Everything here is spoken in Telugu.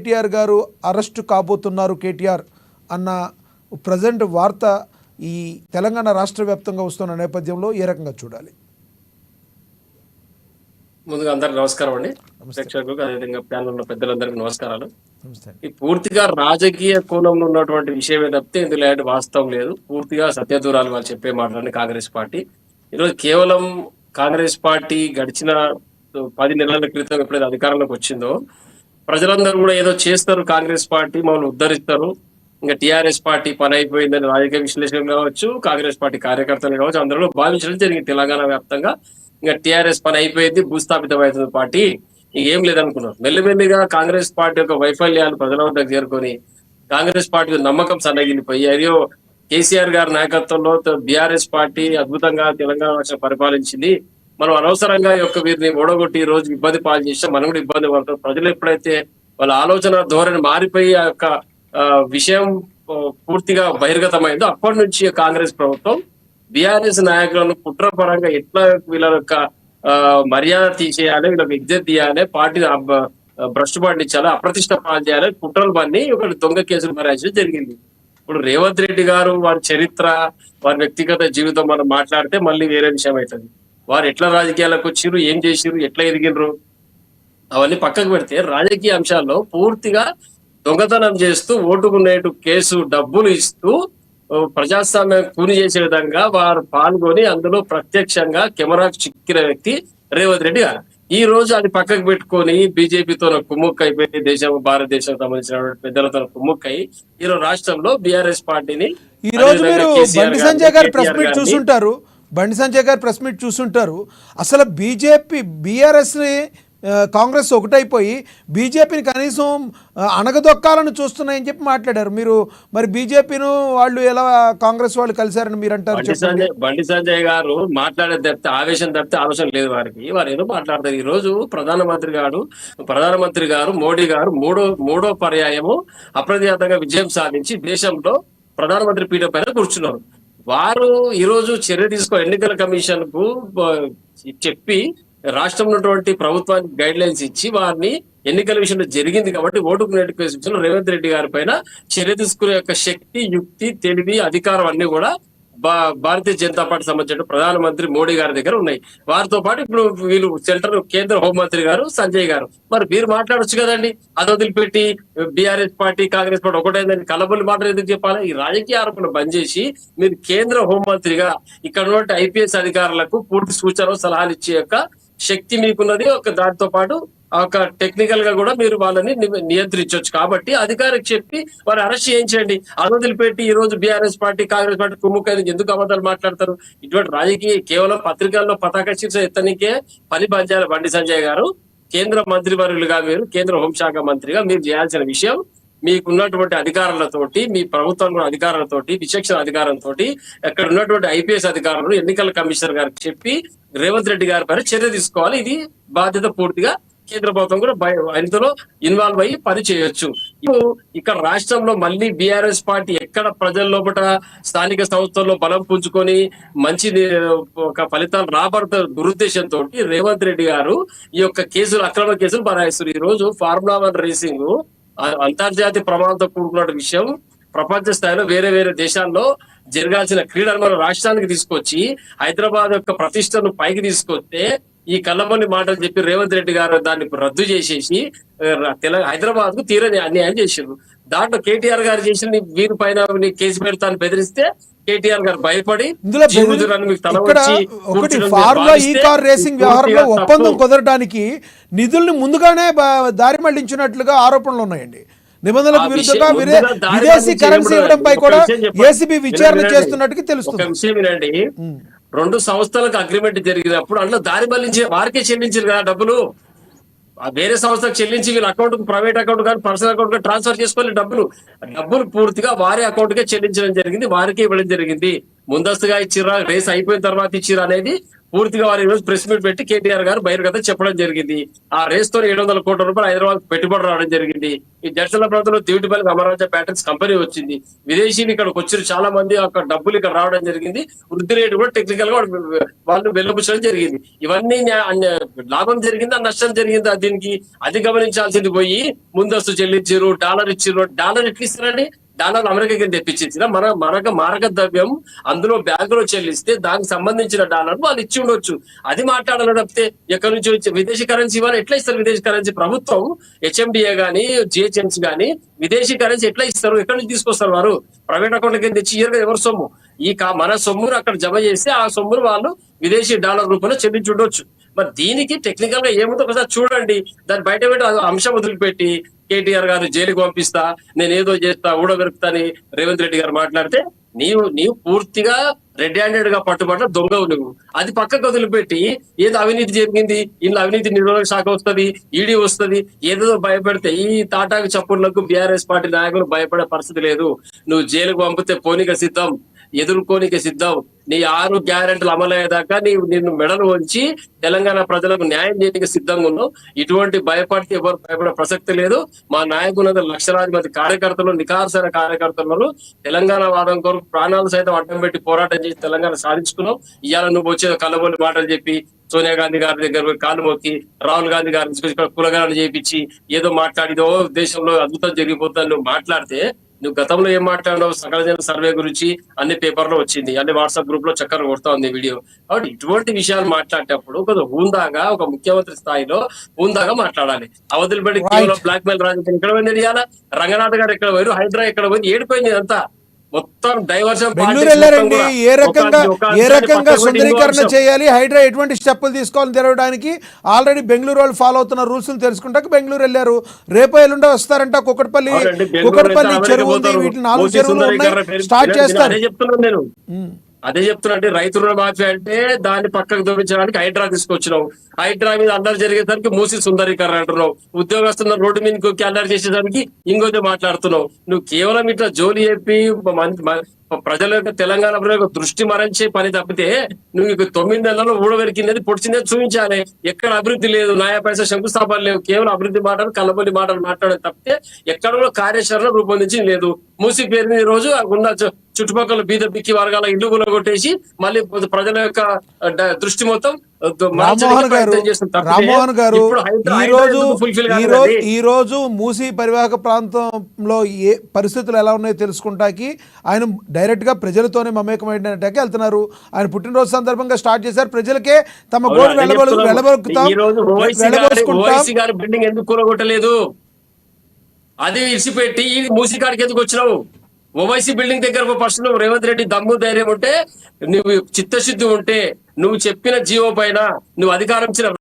కేటీఆర్ గారు అరెస్టు కాబోతున్నారు కేటీఆర్ అన్న ప్రజెంట్ వార్త ఈ తెలంగాణ రాష్ట్ర వ్యాప్తంగా వస్తున్న నేపథ్యంలో ఏ రకంగా చూడాలి? ముందుగా అందరికి నమస్కారం అండి, ప్రేక్షకులకు అదేవిధంగా ప్యానల్ ఉన్న పెద్దలందరికీ నమస్కారాలు. ఈ పూర్తిగా రాజకీయ కోణంలో ఉన్నటువంటి విషయమే తప్పితే ఇందులో వాస్తవం లేదు. పూర్తిగా సత్యదూరాలు వాళ్ళు చెప్పే మాటలని కాంగ్రెస్ పార్టీ ఈరోజు కేవలం కాంగ్రెస్ పార్టీ గడిచిన 10 నెలల క్రితం ఎప్పుడైతే అధికారంలోకి వచ్చిందో ప్రజలందరూ కూడా ఏదో చేస్తారు, కాంగ్రెస్ పార్టీ మమ్మల్ని ఉద్ధరిస్తారు, ఇంకా టీఆర్ఎస్ పార్టీ పని అయిపోయిందని రాజకీయ విశ్లేషకులు కావచ్చు, కాంగ్రెస్ పార్టీ కార్యకర్తలు కావచ్చు, అందరూ భావించడం జరిగింది. తెలంగాణ వ్యాప్తంగా ఇంకా టీఆర్ఎస్ పని అయిపోయింది, భూస్థాపితం అవుతుంది పార్టీ, ఏం లేదనుకున్నారు. మెల్లిమెల్లిగా కాంగ్రెస్ పార్టీ యొక్క వైఫల్యాలు ప్రజల వద్దకు చేరుకొని కాంగ్రెస్ పార్టీ నమ్మకం సన్నగిలిపోయి అయ్యో కేసీఆర్ గారి నాయకత్వంలో బీఆర్ఎస్ పార్టీ అద్భుతంగా తెలంగాణ రాష్ట్రం పరిపాలించింది, మనం అనవసరంగా యొక్క వీరిని ఓడగొట్టి ఈ రోజు ఇబ్బంది పాలు చేస్తే మనం కూడా ఇబ్బంది పడతాం. ప్రజలు ఎప్పుడైతే వాళ్ళ ఆలోచన ధోరణి మారిపోయి ఆ యొక్క విషయం పూర్తిగా బహిర్గతమైందో అప్పటి నుంచి కాంగ్రెస్ ప్రభుత్వం బీఆర్ఎస్ నాయకులను కుట్రపరంగా ఎట్లా వీళ్ళ యొక్క మర్యాద తీసేయాలి, వీళ్ళకి ఇజ్జత్ తీయాలి, పార్టీ భ్రష్టు పట్టించాలి, అప్రతిష్ట పాలు చేయాలి, కుట్రలు పన్ని ఒకటి దొంగ కేసులు మరాయించడం జరిగింది. ఇప్పుడు రేవంత్ రెడ్డి గారు వారి చరిత్ర, వారి వ్యక్తిగత జీవితం మనం మాట్లాడితే మళ్ళీ వేరే విషయం అవుతుంది. వారు ఎట్లా రాజకీయాలకు వచ్చిర్రు, ఏం చేసిర్రు, ఎట్లా ఎదిగినరు అవన్నీ పక్కకు పెడితే రాజకీయ అంశాల్లో పూర్తిగా దొంగతనం చేస్తూ ఓటుకునేటు కేసు డబ్బులు ఇస్తూ ప్రజాస్వామ్యం కూని చేసే విధంగా వారు పాల్గొని అందులో ప్రత్యక్షంగా కెమెరాకు చిక్కిన వ్యక్తి రేవంత్ రెడ్డి గారు. ఈ రోజు అది పక్కకు పెట్టుకొని బీజేపీతో కుమ్ముక్కు అయిపోయి భారతదేశం సంబంధించిన పెద్దలతో కుమ్ముక్కై ఈరోజు రాష్ట్రంలో బీఆర్ఎస్ పార్టీని ఈ రోజు మీరు బండి సంజయ్ గారు ప్రెస్ మీట్ చూసుంటారు, అసలు బీజేపీ బీఆర్ఎస్ ని కాంగ్రెస్ ఒకటైపోయి బీజేపీని కనీసం అణగదొక్కాలని చూస్తున్నాయని చెప్పి మాట్లాడారు. మీరు మరి బీజేపీను వాళ్ళు ఎలా కాంగ్రెస్ వాళ్ళు కలిశారని మీరు అంటారు? బండి సంజయ్ గారు మాట్లాడే తప్పితే ఆవేశం తప్పితే ఆలోచన లేదు వారికి. వారు ఏదో మాట్లాడతారు. ఈ రోజు ప్రధానమంత్రి గారు మోడీ గారు మూడో పర్యాయము అప్రతిహతంగా విజయం సాధించి దేశంలో ప్రధానమంత్రి పీఠం పైన కూర్చున్నారు. వారు ఈ రోజు చర్య తీసుకో ఎన్నికల కమిషన్ కు చెప్పి రాష్ట్రంలో ఉన్నటువంటి ప్రభుత్వానికి గైడ్ లైన్స్ ఇచ్చి వారిని ఎన్నికల విషయంలో జరిగింది కాబట్టి ఓటుకు నేర్చుకునే విషయంలో రేవంత్ రెడ్డి గారి పైన చర్య తీసుకునే యొక్క శక్తి, యుక్తి, తెలివి, అధికారం అన్ని కూడా భారతీయ జనతా పార్టీ సంబంధించిన ప్రధానమంత్రి మోడీ గారి దగ్గర ఉన్నాయి. వారితో పాటు ఇప్పుడు వీళ్ళు కేంద్ర హోంమంత్రి గారు సంజయ్ గారు, మరి మీరు మాట్లాడొచ్చు కదండి. అది వదిలిపెట్టి బీఆర్ఎస్ పార్టీ కాంగ్రెస్ పార్టీ ఒకటైందని కలబొల్లి మాటలు ఎందుకు చెప్పాలి? ఈ రాజకీయ ఆరోపణలు బంద్ చేసి మీరు కేంద్ర హోంమంత్రిగా ఇక్కడ ఉన్నటువంటి ఐపీఎస్ అధికారులకు పూర్తి సూచనలు సలహాలు ఇచ్చే యొక్క శక్తి మీకున్నది. ఒక దాంతో పాటు ఒక టెక్నికల్ గా కూడా మీరు వాళ్ళని నియంత్రించవచ్చు. కాబట్టి అధికారికి చెప్పి వారు అరెస్ట్ చేయించండి. వదిలిపెట్టి ఈ రోజు బీఆర్ఎస్ పార్టీ కాంగ్రెస్ పార్టీ కుమ్ముక్కైంది ఎందుకు అబద్ధాలు మాట్లాడతారు? ఇటువంటి రాజకీయ కేవలం పత్రికల్లో పతాక శీర్ష ఎత్తనికే పని పంచాలి. బండి సంజయ్ గారు కేంద్ర మంత్రివర్యులుగా, మీరు కేంద్ర హోంశాఖ మంత్రిగా మీరు చేయాల్సిన విషయం మీకున్నటువంటి అధికారులతోటి, మీ ప్రభుత్వంలో అధికారులతోటి, విచక్షణ అధికారంతో అక్కడ ఉన్నటువంటి ఐపీఎస్ అధికారులు ఎన్నికల కమిషనర్ గారికి చెప్పి రేవంత్ రెడ్డి గారి పైన చర్య తీసుకోవాలి. ఇది బాధ్యత పూర్తిగా కేంద్ర ప్రభుత్వం కూడా ఇందులో ఇన్వాల్వ్ అయ్యి పని చేయొచ్చు. ఇప్పుడు ఇక్కడ రాష్ట్రంలో మళ్ళీ బీఆర్ఎస్ పార్టీ ఎక్కడ ప్రజల లోపల స్థానిక సంస్థల్లో బలం పుంజుకొని మంచి ఒక ఫలితాలు రాబడుతున్న దురుద్దేశంతో రేవంత్ రెడ్డి గారు ఈ యొక్క అక్రమ కేసులు బనాయిస్తారు. ఈ రోజు ఫార్ములా 1 రేసింగ్ అంతర్జాతీయ ప్రమాణంతో కూడుకున్న విషయం. ప్రపంచ స్థాయిలో వేరే వేరే దేశాల్లో జరగాల్సిన క్రీడలు మన రాష్ట్రానికి తీసుకొచ్చి హైదరాబాద్ యొక్క ప్రతిష్టను పైకి తీసుకొస్తే ఈ కళ్ళమల్లి మాటలు చెప్పి రేవంత్ రెడ్డి గారు దాన్ని రద్దు చేసేసి హైదరాబాద్ కు తీరని అన్యాయం చేశారు. దాంట్లో కేటీఆర్ గారు చేసిన వీరి పైన కేసు పెడతాను బెదిరిస్తే కేటీఆర్ గారు భయపడి ఒప్పందం కుదరడానికి నిధుల్ని ముందుగానే దారి మళ్లించినట్లుగా ఆరోపణలు ఉన్నాయండి. నిబంధనలకు విరుద్ధంగా విదేశీ కరెన్సీ ఇవ్వడంపై కూడా ఏసీబీ విచారణ చేస్తున్నట్టుగా తెలుస్తుంది. 2 సంస్థలకు అగ్రిమెంట్ జరిగినప్పుడు అందులో దారి మళ్లించి వారికే చెల్లించారు కదా డబ్బులు. వేరే సంస్థకు చెల్లించి వీళ్ళ అకౌంట్ ప్రైవేట్ అకౌంట్ కానీ పర్సనల్ అకౌంట్ కానీ ట్రాన్స్ఫర్ చేసుకోవాలి. డబ్బులు పూర్తిగా వారి అకౌంట్ కే చెల్లించడం జరిగింది, వారికే ఇవ్వడం జరిగింది. ముందస్తుగా ఇచ్చిరా, రేస్ అయిపోయిన తర్వాత ఇచ్చిరా అనేది పూర్తిగా వారు ఈ రోజు ప్రెస్ మీట్ పెట్టి కేటీఆర్ గారు బహిర్గతం చెప్పడం జరిగింది. ఆ రేస్ తో 700 కోట్ల రూపాయలు హైదరాబాద్ పెట్టుబడి రావడం జరిగింది. ఈ జడ్చల ప్రాంతంలో దివిటిపల్లికి అమరాజా ప్యాటర్న్స్ కంపెనీ వచ్చింది. విదేశీయులు ఇక్కడికి వచ్చిన చాలా మంది అక్కడ డబ్బులు ఇక్కడ రావడం జరిగింది. వృద్ధి రేటు కూడా టెక్నికల్ గా వాళ్ళు వెళ్ళబుచ్చడం జరిగింది. ఇవన్నీ లాభం జరిగిందా నష్టం జరిగిందా దీనికి అది గమనించాల్సింది పోయి ముందస్తు చెల్లించారు, డాలర్ ఇచ్చారు. డాలర్ ఎట్లా ఇస్తారండి? డాలర్ అమెరికాకి తెప్పించిన మనకు మారక ద్రవ్యం అందులో బ్యాంకులో చెల్లిస్తే దానికి సంబంధించిన డాలర్ వాళ్ళు ఇచ్చి ఉండొచ్చు. అది మాట్లాడాలి తప్పితే ఎక్కడి నుంచి వచ్చి విదేశీ కరెన్సీ ఇవ్వాలి ఎట్లా ఇస్తారు? విదేశీ కరెన్సీ ప్రభుత్వం హెచ్ఎండిఏ గానీ జిహెచ్ఎంసీ గానీ విదేశీ కరెన్సీ ఎట్లా ఇస్తారు? ఎక్కడి నుంచి తీసుకొస్తారు? వారు ప్రైవేట్ అకౌంట్ కింద తెచ్చి ఇయర్ ఎవరి సొమ్ము? మన సొమ్మును అక్కడ జమ చేస్తే ఆ సొమ్మును వాళ్ళు విదేశీ డాలర్ రూపంలో చెల్లించి ఉండొచ్చు. మరి దీనికి టెక్నికల్ గా ఏముందో ఒకసారి చూడండి. దాన్ని బయట పెట్టి అంశం వదిలిపెట్టి కేటీఆర్ గారు జైలుకి పంపిస్తా, నేను ఏదో చేస్తా, ఊడబెరుకుతా అని రేవంత్ రెడ్డి గారు మాట్లాడితే నీవు పూర్తిగా రెడ్ హ్యాండెడ్ గా పట్టుబట్ల దొంగవు నువ్వు. అది పక్కకు వదిలిపెట్టి ఏదో అవినీతి జరిగింది, ఇందులో అవినీతి నిరోధక శాఖ వస్తుంది, ఈడీ వస్తుంది, ఏదో భయపెడితే ఈ తాటాకు చప్పుళ్లకు బీఆర్ఎస్ పార్టీ నాయకులు భయపడే పరిస్థితి లేదు. నువ్వు జైలుకు పంపితే పోనీక సిద్ధం, ఎదుర్కోనిక సిద్ధం. నీ 6 గ్యారెంటీలు అమలయ్యేదాకా నిన్ను మెడలు వంచి తెలంగాణ ప్రజలకు న్యాయం చేయడానికి సిద్ధంగా ఉన్నావు. ఇటువంటి భయపడితే ఎవరు భయపడే ప్రసక్తి లేదు. మా నాయకులందరూ లక్షలాది మంది కార్యకర్తలు, నిఖార్సైన కార్యకర్తలు తెలంగాణ వాదం కొరకు ప్రాణాలు సైతం అడ్డం పెట్టి పోరాటం చేసి తెలంగాణ సాధించుకున్నావు. ఇవాళ నువ్వు వచ్చే కలబోలి మాటలు చెప్పి సోనియా గాంధీ గారి దగ్గర కాలు మొక్కి రాహుల్ గాంధీ గారిని ఇక్కడ కులగాలను చేపించి ఏదో మాట్లాడిదో దేశంలో అద్భుతం జరిగిపోతుందని నువ్వు మాట్లాడితే నువ్వు గతంలో ఏం మాట్లాడినావు? సకల జన సర్వే గురించి అన్ని పేపర్లో వచ్చింది, అన్ని వాట్సాప్ గ్రూప్ లో చక్కర్లు కొడతా ఉంది వీడియో. కాబట్టి ఇటువంటి విషయాలు మాట్లాడేటప్పుడు కొంచెం హూందాగా ఒక ముఖ్యమంత్రి స్థాయిలో హూందాగా మాట్లాడాలి. అవతలి పడి కేవలం బ్లాక్ మెయిల్ రాజకీయం ఎక్కడ పోయింది తెలియాలా? రంగనాథ్ గారు ఎక్కడ పోయారు, హైదరాబాద్ ఎక్కడ పోయింది, ఏడిపోయింది అంతా మొత్తం డైవర్షన్. బెంగళూరు వెళ్ళారండి. ఏ రకంగా సుందరీకరణ చేయాలి, హైడ్రా ఎటువంటి స్టెప్పులు తీసుకోవాలని తెరవడానికి ఆల్రెడీ బెంగళూరు వాళ్ళు ఫాలో అవుతున్న రూల్స్ తెలుసుకుంటాక బెంగళూరు వెళ్ళారు. రేపు ఎల్లుండో వస్తారంట. కుకట్పల్లి చెరువు ఉంది, వీటిని 4 చెరువులు ఉన్నాయి, స్టార్ట్ చేస్తారు. అదే చెప్తున్నా. రైతు రుణమాఫీ అంటే దాన్ని పక్కకు దొరించడానికి హైడ్రా తీసుకొచ్చినావు. హైడ్రా మీద అల్లరి జరిగేసరికి మూసి సుందరీకరణ అంటున్నావు. ఉద్యోగస్తున్న రోడ్డు మీద అల్లరి చేసేసరికి ఇంకోటి మాట్లాడుతున్నావు. నువ్వు కేవలం ఇట్లా జోలి చెప్పి ప్రజల యొక్క తెలంగాణ ప్రజల దృష్టి మరణించే పని తప్పితే నువ్వు 9 నెలల్లో ఊడవెరికినది పొడిచిందని చూపించాలి. ఎక్కడ అభివృద్ధి లేదు, న్యాయ పైసా శంకుస్థాపన లేవు, కేవలం అభివృద్ధి మాటలు కల్లబొల్లి మాటలు మాట్లాడే తప్పితే ఎక్కడ కూడా కార్యాచరణ రూపొందించి లేదు. మూసి పేరు మీద రోజు ఉన్న చుట్టుపక్కల బీద బిక్కి వర్గాల ఇల్లు కొట్టేసి మళ్ళీ ప్రజల యొక్క దృష్టి మొత్తం రామ్మోహన్ గారు ఈ రోజు మూసీ పరివాహక ప్రాంతంలో ఏ పరిస్థితులు ఎలా ఉన్నాయో తెలుసుకుంటాకి ఆయన డైరెక్ట్ గా ప్రజలతోనే మమేకమైనట్టుగా వెళ్తున్నారు. ఆయన పుట్టినరోజు సందర్భంగా స్టార్ట్ చేశారు. ప్రజలకే తమ గోడు వెళ్ళబోసుకుంటాం. బిల్డింగ్ ఎందుకు కూలగొట్టలేదు? అది ఇసిపెట్టి ఈ మూసీ కాడికి ఎందుకు వచ్చినావు? ఓవైసీ బిల్డింగ్ దగ్గర ఫస్ట్ నువ్వు రేవంత్ రెడ్డి దమ్ము ధైర్యం ఉంటే, నువ్వు చిత్తశుద్ధి ఉంటే, నువ్వు చెప్పిన జీవో పైన నువ్వు అధికారం ఇచ్చిన